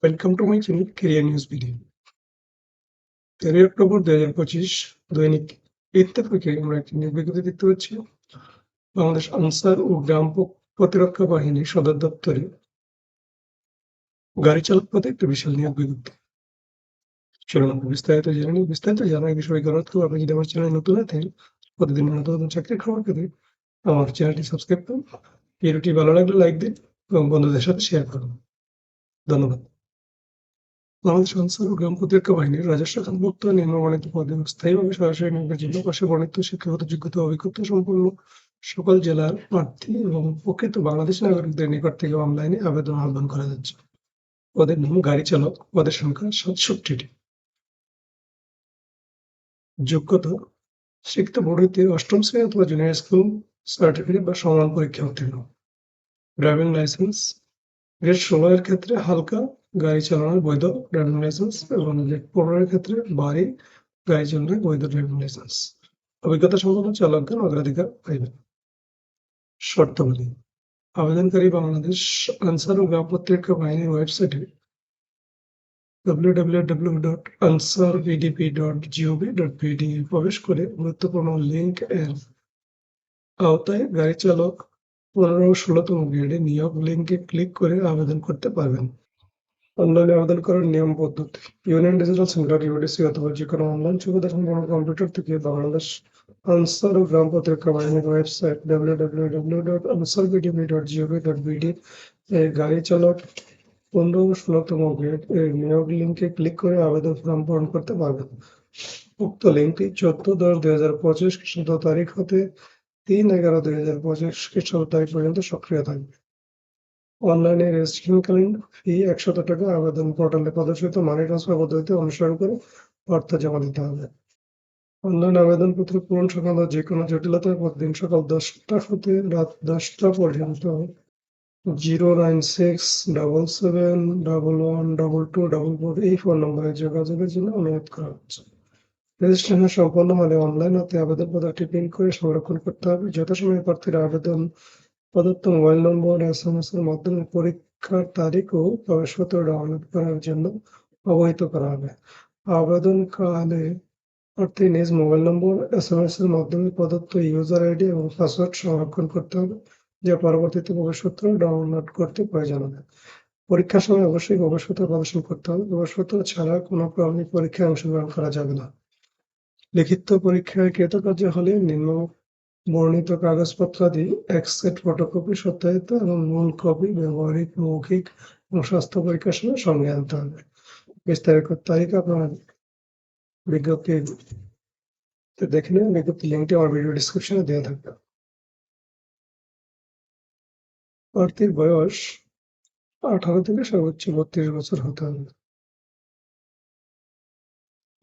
Welcome to my channel career news video. 13 October 2025 দৈনিক ইত্তেফাকে আমরা একটি নিয়োগ বিজ্ঞপ্তি দেখতে পাচ্ছি। বাংলাদেশ আনসার ও গ্রাম প্রতিরক্ষা বাহিনী সদর দপ্তরে গাড়ি চালক পদে একটা বিশাল নিয়োগ বিজ্ঞপ্তি। চলুন আমরা বিস্তারিত জেনে নিই। বিস্তারিত জানার বিষয়ে জানাতে আপনি যদি আমার চ্যানেলে নতুন হয়ে থাকেন, প্রতিদিন নতুন নতুন চাকরির খবর পেতে আমার চ্যানেলটি সাবস্ক্রাইব করুন। ভিডিওটি ভালো লাগলে লাইক দিন এবং বন্ধুদের সাথে শেয়ার করুন। ধন্যবাদ। বাংলাদেশ আনসার ও গ্রাম প্রতিরক্ষা বাহিনীর রাজস্ব খাতভুক্ত নিম্নবর্ণিত পদে স্থায়ীভাবে সরাসরি নিয়োগের জন্য পাশে বর্ণিত শিক্ষাগত যোগ্যতা ও অভিজ্ঞতা সম্পন্ন সকল জেলার প্রার্থী এবং প্রকৃত বাংলাদেশী নাগরিকদের নিকট থেকে অনলাইনে আবেদন আহ্বান করা যাচ্ছে। পদের নাম গাড়ি চালক, পদের সংখ্যা ৬৭টি। যোগ্যতা: শিক্ষিত বোর্ড হইতে অষ্টম শ্রেণী অথবা জুনিয়র স্কুল সার্টিফিকেট বা সমান পরীক্ষা উত্তীর্ণ। ড্রাইভিং লাইসেন্স গ্রেড 16 এর ক্ষেত্রে হালকা গাড়ি চালানোর বৈধ ড্রাইভিং লাইসেন্স এবং গ্রেড 15 এর ক্ষেত্রে ভারী গাড়ি চালানোর বৈধ ড্রাইভিং লাইসেন্স। অভিজ্ঞতা সম্পন্ন চালকগণ অগ্রাধিকার পাইবেন। শর্তাবলী: আবেদনকারী বাংলাদেশ আনসার ও গ্রাম প্রতিরক্ষা বাহিনীর ওয়েবসাইটে www.ansarbdp.gov.bd প্রবেশ করে গুরুত্বপূর্ণ লিঙ্ক এর আওতায় গাড়ি চালক 15 ও 16তম গ্রেডে নিয়োগ লিঙ্কে ক্লিক করে আবেদন করতে পারবেন। অনলাইনে আবেদন করার নিয়ম পদ্ধতি: ইউনিয়ন ডিজিটাল সেন্টার ইউডিসি অথবা যে কোনো অনলাইন সুবিধা সম্পন্ন কম্পিউটার থেকে বাংলাদেশ আনসার ও গ্রাম প্রতিরক্ষা বাহিনীর ওয়েবসাইট www.ansarbdp.gov.bd এর গাড়ি চালক 15 ও 16তম গ্রেড এর নিয়োগ লিঙ্কে ক্লিক করে আবেদন ফর্ম পূরণ করতে পারবেন। উক্ত লিঙ্কটি 14/10/2025 খ্রিস্টাব্দ তারিখ হতে 3/11/2025 খ্রিস্টাব্দ তারিখ পর্যন্ত সক্রিয় থাকবে। অনলাইনে রেজিস্ট্রেশনকালীন ফি 100 টাকা। আবেদন পোর্টালে প্রদর্শিত মানি ট্রান্সফার পদ্ধতি অনুসরণ করে অর্থ জমা দিতে হবে। অনলাইন আবেদনপত্র পূরণ সংক্রান্ত যে কোনো জটিলতায় প্রতিদিন সকাল 10টা হতে রাত 10টা পর্যন্ত 09677112244 এই ফোন নম্বরে যোগাযোগের জন্য অনুরোধ করা হচ্ছে। রেজিস্ট্রেশন সম্পন্ন হলে অনলাইন হতে আবেদনপত্রটি প্রিন্ট করে সংরক্ষণ করতে হবে। যথাসময়ে প্রার্থীরা আবেদন প্রদত্ত মোবাইল নম্বর SMS এর মাধ্যমে পরীক্ষার তারিখ ও প্রবেশপত্র ডাউনলোড করার জন্য অবহিত করা হবে। আবেদনকালে প্রার্থী নিজ মোবাইল নম্বর SMS এর মাধ্যমে প্রদত্ত ইউজার আইডি এবং পাসওয়ার্ড সংরক্ষণ করতে হবে, যা পরবর্তীতে প্রবেশপত্র ডাউনলোড করতে প্রয়োজন হবে। পরীক্ষার সময় অবশ্যই প্রবেশপত্র প্রদর্শন করতে হবে। প্রবেশপত্র ছাড়া কোনো ক্রমে পরীক্ষায় অংশগ্রহণ করা যাবে না। লিখিত পরীক্ষায় কৃতকার্য হলে নিম্ন বর্ণিত কাগজপত্রাদি এক সেট ফটোকপি সত্যায়িত এবং মূল কপি ব্যবহারিক মৌখিক এবং স্বাস্থ্য পরীক্ষার সময় সঙ্গে আনতে হবে। বিস্তারিত তারিখ আপনার বিজ্ঞপ্তি দেখে নেবেন। বিজ্ঞপ্তি লিঙ্কটি আমার ভিডিও ডিসক্রিপশনে দেওয়া থাকবে। প্রার্থীর বয়স 18 থেকে সর্বোচ্চ 32 বছর হতে হবে।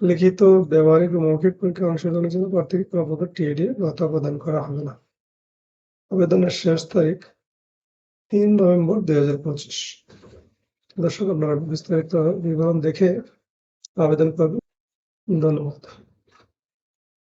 লিখিত ব্যবহারিক ও মৌখিক পরীক্ষায় অংশগ্রহণের জন্য প্রার্থীকে কোনো প্রকার টিএডি ভাতা প্রদান করা হবে না। আবেদনের শেষ তারিখ 3 নভেম্বর 2025। দর্শক, আপনারা বিস্তারিত বিবরণ দেখে আবেদন করবেন। ধন্যবাদ।